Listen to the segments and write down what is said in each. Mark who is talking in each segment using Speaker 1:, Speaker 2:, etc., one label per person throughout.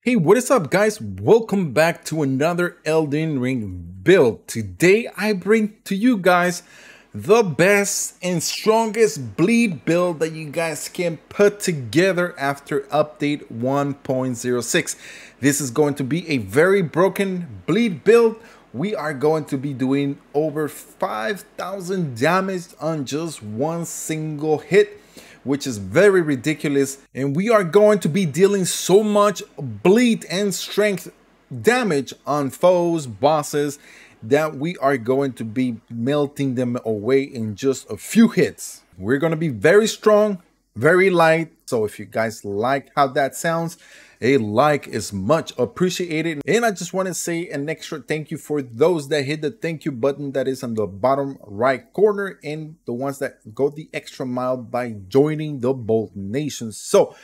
Speaker 1: Hey, what is up guys? Welcome back to another Elden Ring build. Today I bring to you guys the best and strongest bleed build that you guys can put together after update 1.06. This is going to be a very broken bleed build. We are going to be doing over 5,000 damage on just one single hit, which is very ridiculous, and we are going to be dealing so much bleed and strength damage on foes, bosses, that we are going to be melting them away in just a few hits. We're going to be very strong, very light, so if you guys like how that sounds, a like is much appreciated. And I just want to say an extra thank you for those that hit the thank you button that is on the bottom right corner, and the ones that go the extra mile by joining the Bolt Nation. So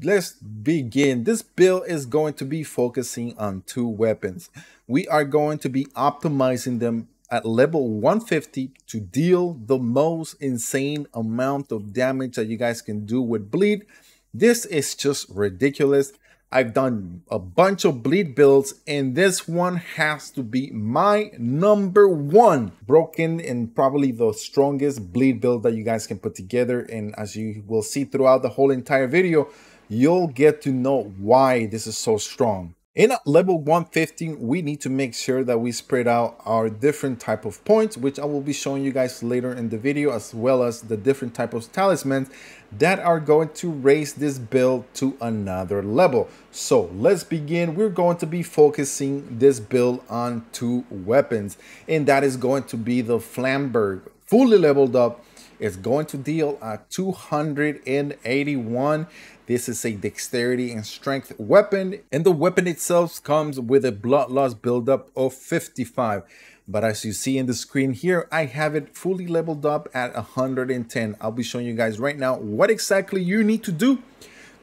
Speaker 1: let's begin. This build is going to be focusing on two weapons. We are going to be optimizing them at level 150 to deal the most insane amount of damage that you guys can do with bleed. This is just ridiculous. I've done a bunch of bleed builds, and this one has to be my number one broken and probably the strongest bleed build that you guys can put together. And as you will see throughout the whole entire video, you'll get to know why this is so strong. In level 150, we need to make sure that we spread out our different type of points, which I will be showing you guys later in the video, as well as the different type of talismans that are going to raise this build to another level. So let's begin. We're going to be focusing this build on two weapons, and that is going to be the Flamberge, fully leveled up. It's going to deal at 281. This is a dexterity and strength weapon, and the weapon itself comes with a blood loss buildup of 55. But as you see in the screen here, I have it fully leveled up at 110. I'll be showing you guys right now what exactly you need to do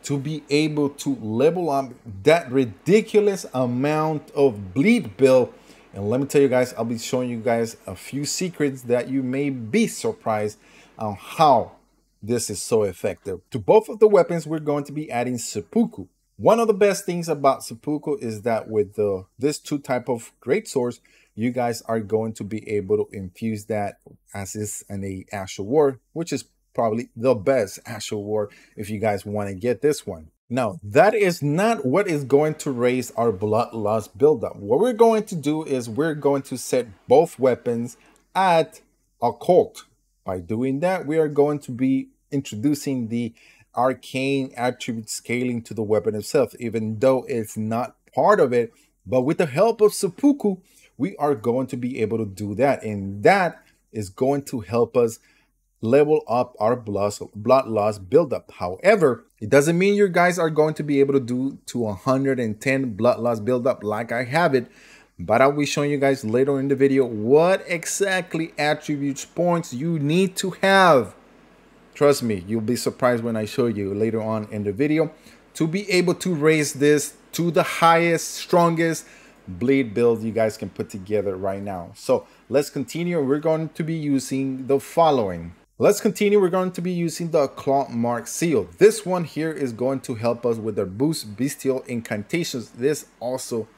Speaker 1: to be able to level up that ridiculous amount of bleed build. And let me tell you guys, I'll be showing you guys a few secrets that you may be surprised on how this is so effective. To both of the weapons, we're going to be adding seppuku. One of the best things about seppuku is that with this two type of great swords, you guys are going to be able to infuse that as is in a Astral Ward, which is probably the best Astral Ward if you guys want to get this one. Now, that is not what is going to raise our blood loss buildup. What we're going to do is we're going to set both weapons at occult. By doing that, we are going to be introducing the arcane attribute scaling to the weapon itself, even though it's not part of it. But with the help of seppuku, we are going to be able to do that, and that is going to help us level up our blood loss buildup. However, it doesn't mean you guys are going to be able to do to 110 blood loss buildup like I have it, but I'll be showing you guys later in the video what exactly attributes points you need to have. Trust me, you'll be surprised when I show you later on in the video to be able to raise this to the highest, strongest bleed build you guys can put together right now. So let's continue. We're going to be using the following. Let's continue. We're going to be using the Claw Mark Seal. This one here is going to help us with our boost bestial incantations. This also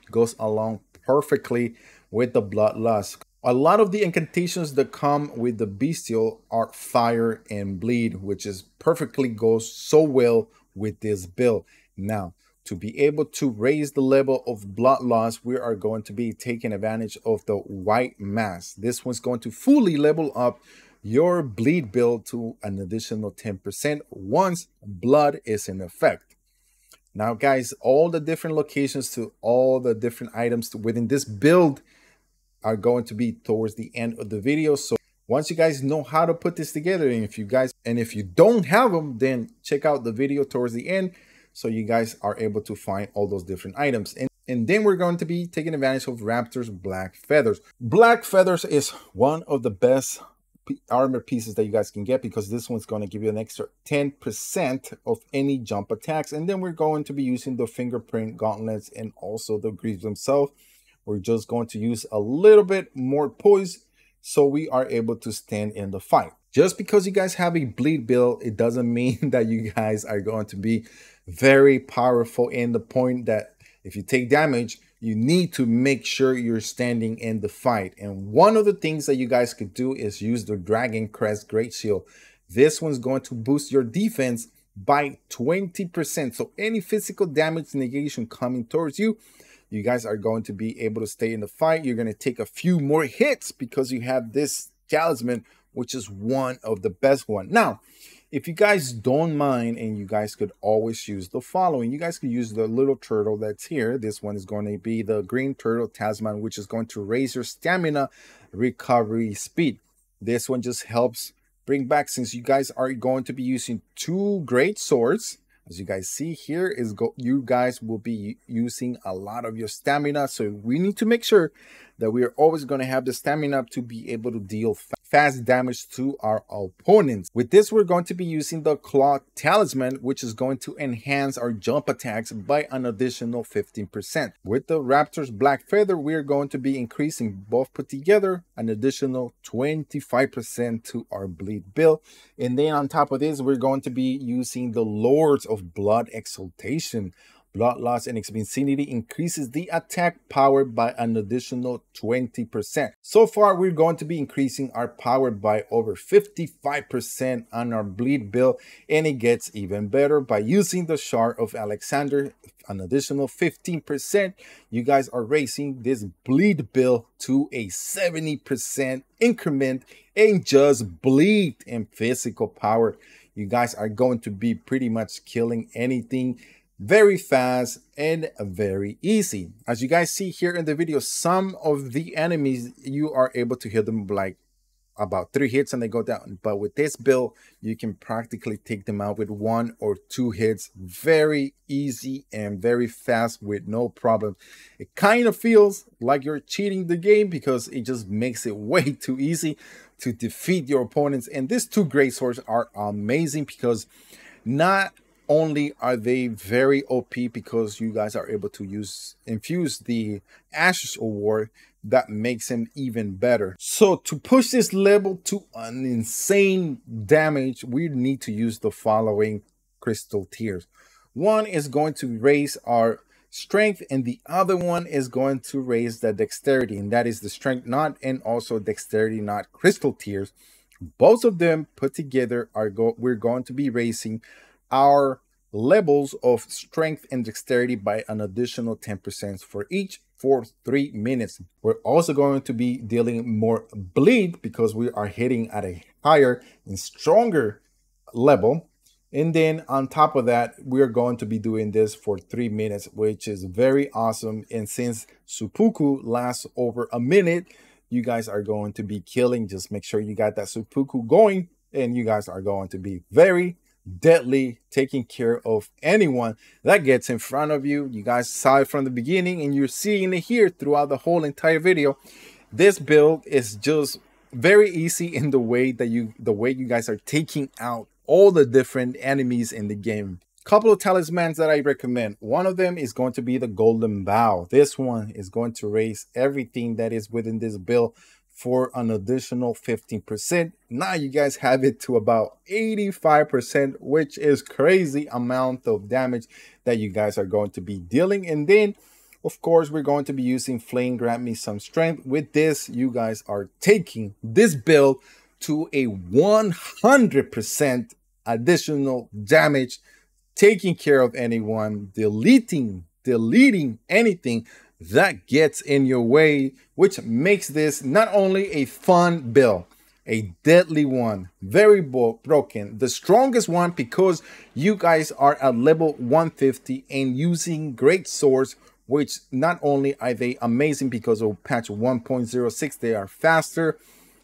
Speaker 1: goes along perfectly with the blood loss. A lot of the incantations that come with the bestial are fire and bleed, which is perfectly goes so well with this build. Now, to be able to raise the level of blood loss, we are going to be taking advantage of the white mask. This one's going to fully level up your bleed build to an additional 10% once blood is in effect. Now guys, all the different locations to all the different items within this build are going to be towards the end of the video. So once you guys know how to put this together, and if you don't have them, then check out the video towards the end so you guys are able to find all those different items. And then we're going to be taking advantage of Raptor's Black Feathers. Black Feathers is one of the best armor pieces that you guys can get, because this one's going to give you an extra 10% of any jump attacks. And then we're going to be using the fingerprint gauntlets and also the greaves themselves. We're just going to use a little bit more poise so we are able to stand in the fight. Just because you guys have a bleed build, it doesn't mean that you guys are going to be very powerful in the point that if you take damage, you need to make sure you're standing in the fight. And one of the things that you guys could do is use the Dragon Crest Great Shield. This one's going to boost your defense by 20%. So any physical damage negation coming towards you, you guys are going to be able to stay in the fight. You're going to take a few more hits because you have this talisman, which is one of the best one. Now, if you guys don't mind, and you guys could always use the following. You guys could use the little turtle that's here. This one is going to be the green turtle talisman, which is going to raise your stamina recovery speed. This one just helps bring back, since you guys are going to be using two great swords. As you guys see here, you guys will be using a lot of your stamina. So we need to make sure that we are always going to have the stamina to be able to deal fast damage to our opponents. With this, we're going to be using the Claw Talisman, which is going to enhance our jump attacks by an additional 15%. With the Raptor's Black Feather, we're going to be increasing both put together an additional 25% to our bleed build. And then on top of this, we're going to be using the Lords of Blood Exaltation. Bloodlust and Expansinity increases the attack power by an additional 20%. So far, we're going to be increasing our power by over 55% on our bleed build, and it gets even better by using the Shard of Alexander, an additional 15%. You guys are raising this bleed build to a 70% increment and just bleed in physical power. You guys are going to be pretty much killing anything very fast and very easy. As you guys see here in the video, some of the enemies, you are able to hit them like about 3 hits and they go down. But with this build, you can practically take them out with 1 or 2 hits. Very easy and very fast with no problem. It kind of feels like you're cheating the game because it just makes it way too easy to defeat your opponents. And these 2 great swords are amazing because not only are they very OP because you guys are able to infuse the Ashes Award, that makes him even better. So to push this level to an insane damage, we need to use the following crystal tiers. One is going to raise our strength and the other one is going to raise the dexterity, and that is the strength knot and also dexterity knot crystal tiers. Both of them put together we're going to be raising our levels of strength and dexterity by an additional 10% for each for 3 minutes. We're also going to be dealing more bleed because we are hitting at a higher and stronger level. And then on top of that, we're going to be doing this for 3 minutes, which is very awesome. And since Seppuku lasts over a minute, you guys are going to be killing. Just make sure you got that Seppuku going and you guys are going to be very deadly, taking care of anyone that gets in front of you. You guys saw it from the beginning and you're seeing it here throughout the whole entire video. This build is just very easy in the way that you guys are taking out all the different enemies in the game. Couple of talismans that I recommend. One of them is going to be the Golden Bow. This one is going to raise everything that is within this build for an additional 15%. Now you guys have it to about 85%, which is crazy amount of damage that you guys are going to be dealing. And then of course we're going to be using Flame Grant Me Some Strength. With this, you guys are taking this build to a 100% additional damage, taking care of anyone, deleting anything that gets in your way, which makes this not only a fun build, a deadly one, very broken, the strongest one because you guys are at level 150 and using great swords, which not only are they amazing because of patch 1.06, they are faster,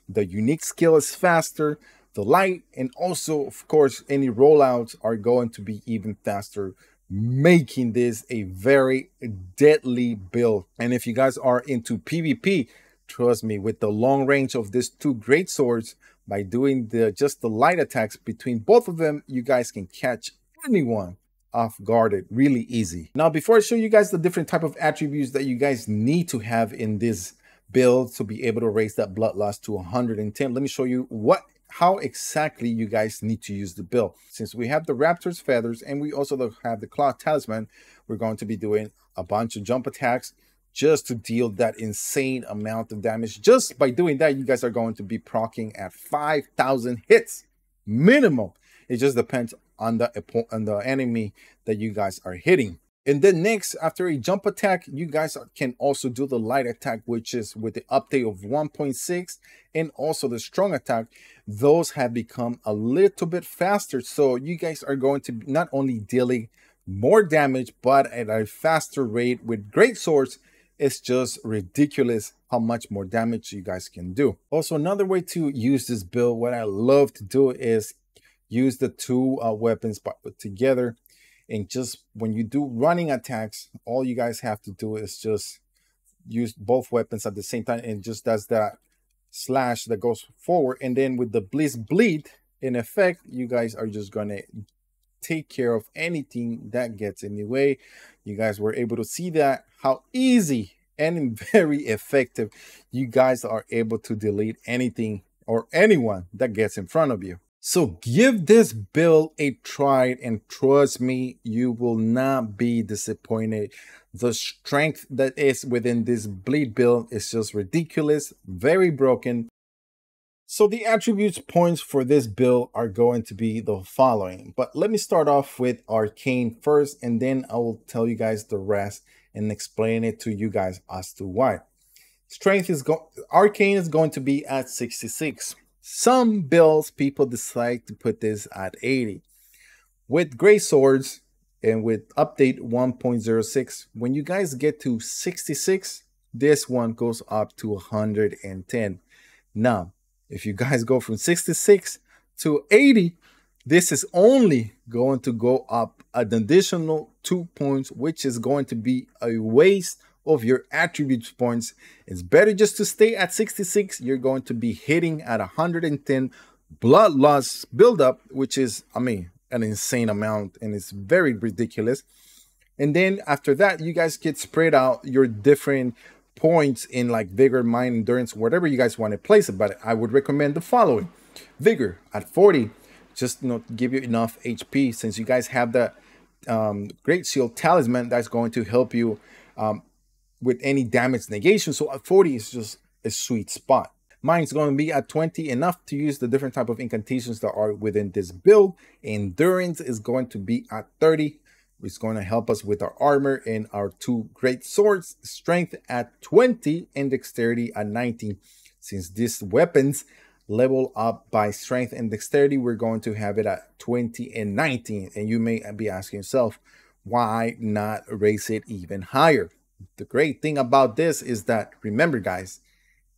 Speaker 1: the unique skill is faster, the light, and also of course any rollouts are going to be even faster, making this a very deadly build. And if you guys are into PvP, trust me, with the long range of these 2 great swords, by doing just the light attacks between both of them, you guys can catch anyone off guarded really easy. Now before I show you guys the different type of attributes that you guys need to have in this build to be able to raise that bloodlust to 110, let me show you what how exactly you guys need to use the build. Since we have the Raptor's Feathers and we also have the Claw Talisman, we're going to be doing a bunch of jump attacks just to deal that insane amount of damage. Just by doing that, you guys are going to be proccing at 5,000 hits minimum. It just depends on the enemy that you guys are hitting. And then next, after a jump attack, you guys can also do the light attack, which is with the update of 1.6, and also the strong attack. Those have become a little bit faster. So you guys are going to be not only dealing more damage, but at a faster rate with great swords. It's just ridiculous how much more damage you guys can do. Also, another way to use this build, what I love to do is use the two weapons together. And just when you do running attacks, all you guys have to do is just use both weapons at the same time, and just does that slash that goes forward. And then with the Bleed in effect, you guys are just gonna take care of anything that gets in the way. You guys were able to see that, how easy and very effective you guys are able to delete anything or anyone that gets in front of you. So give this build a try, and trust me, you will not be disappointed. The strength that is within this Bleed build is just ridiculous, very broken. So the attributes points for this build are going to be the following. But let me start off with Arcane first, and then I will tell you guys the rest and explain it to you guys as to why. Strength is Arcane is going to be at 66. Some builds, people decide to put this at 80. With Great Swords and with update 1.06, when you guys get to 66, this one goes up to 110. Now, if you guys go from 66 to 80, this is only going to go up an additional 2 points, which is going to be a waste of your attributes points. It's better just to stay at 66. You're going to be hitting at 110 blood loss buildup, which is, I mean, an insane amount, and it's very ridiculous. And then after that, you guys get spread out your different points in like vigor, mind, endurance, whatever you guys want to place it. But I would recommend the following: vigor at 40, just give you enough HP, since you guys have the Great Shield Talisman that's going to help you with any damage negation. So at 40 is just a sweet spot. Mine's going to be at 20, enough to use the different type of incantations that are within this build. Endurance is going to be at 30. It's going to help us with our armor and our two great swords. Strength at 20 and dexterity at 19. Since these weapons level up by strength and dexterity, we're going to have it at 20 and 19. And you may be asking yourself, why not raise it even higher? The great thing about this is that, remember guys,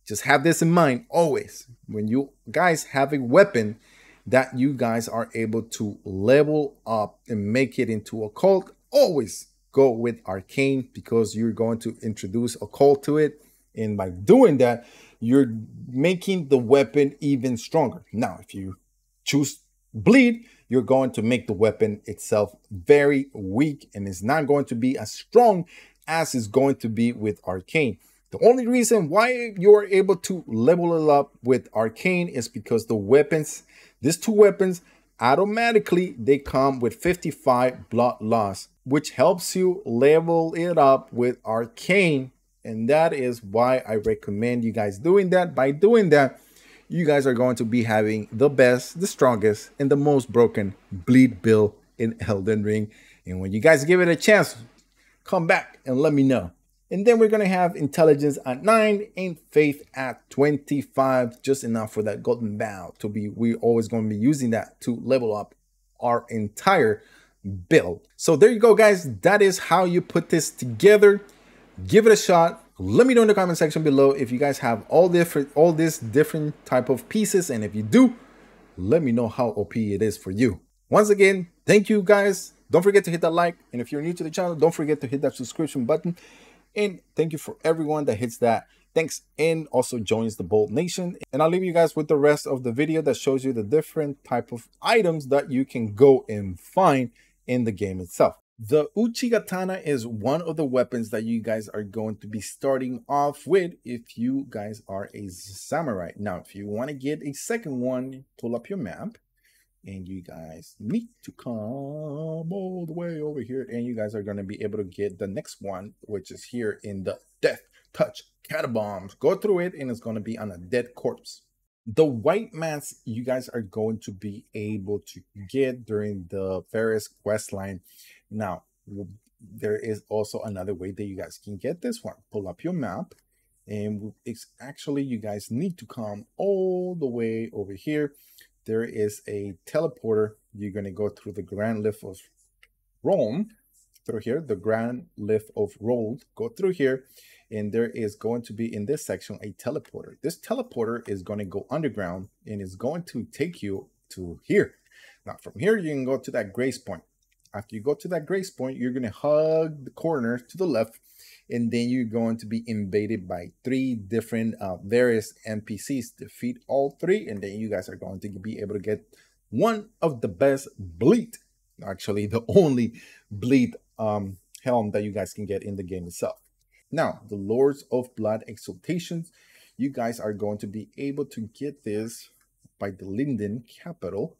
Speaker 1: just have this in mind always. When you guys have a weapon that you guys are able to level up and make it into occult, always go with Arcane, because you're going to introduce occult to it. And by doing that, you're making the weapon even stronger. Now, if you choose Bleed, you're going to make the weapon itself very weak, and it's not going to be as strong as is going to be with Arcane. The only reason why you're able to level it up with Arcane is because the weapons, these two weapons, automatically they come with 55 blood loss, which helps you level it up with Arcane. And that is why I recommend you guys doing that. By doing that, you guys are going to be having the best, the strongest, and the most broken Bleed build in Elden Ring. And when you guys give it a chance, come back and let me know. And then we're going to have intelligence at 9 and faith at 25, just enough for that golden bow to be. We're always going to be using that to level up our entire build. So there you go, guys. That is how you put this together. Give it a shot. Let me know in the comment section below if you guys have all these different type of pieces, and if you do, let me know how OP it is for you. Once again, thank you guys. Don't forget to hit that like, and if you're new to the channel, don't forget to hit that subscription button. And thank you for everyone that hits that. Thanks, and also joins the Bolt Nation. And I'll leave you guys with the rest of the video that shows you the different type of items that you can go and find in the game itself. The Uchigatana is one of the weapons that you guys are going to be starting off with if you guys are a samurai. Now, if you want to get a second one, pull up your map and you guys need to come all the way over here and you guys are going to be able to get the next one, which is here in the Death Touch Catacombs. Go through it and it's going to be on a dead corpse. The white mask you guys are going to be able to get during the various quest line. Now, there is also another way that you guys can get this one. Pull up your map and it's actually you guys need to come all the way over here. There is a teleporter. You're going to go through the Grand Lift of Rome through here, the Grand Lift of Rome. Go through here and there is going to be in this section a teleporter. This teleporter is going to go underground and is going to take you to here. Now from here you can go to that grace point. After you go to that grace point, you're going to hug the corner to the left and then you're going to be invaded by 3 different various NPCs. Defeat all 3 and then you guys are going to be able to get one of the best bleed, actually the only bleed helm that you guys can get in the game itself. Now, the Lords of Blood Exaltations, you guys are going to be able to get this by the Linden capital,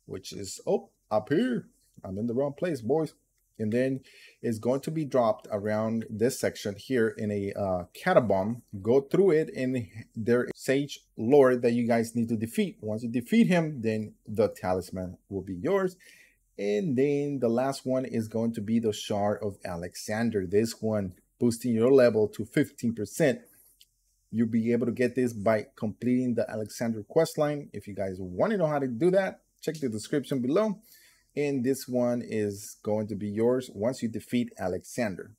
Speaker 1: which is up here. I'm in the wrong place, boys. And then it's going to be dropped around this section here in a catacomb. Go through it, and there is Sage Lord that you guys need to defeat. Once you defeat him, then the talisman will be yours. And then the last one is going to be the Shard of Alexander. This one boosting your level to 15%. You'll be able to get this by completing the Alexander questline. If you guys want to know how to do that, check the description below. And this one is going to be yours once you defeat Alexander.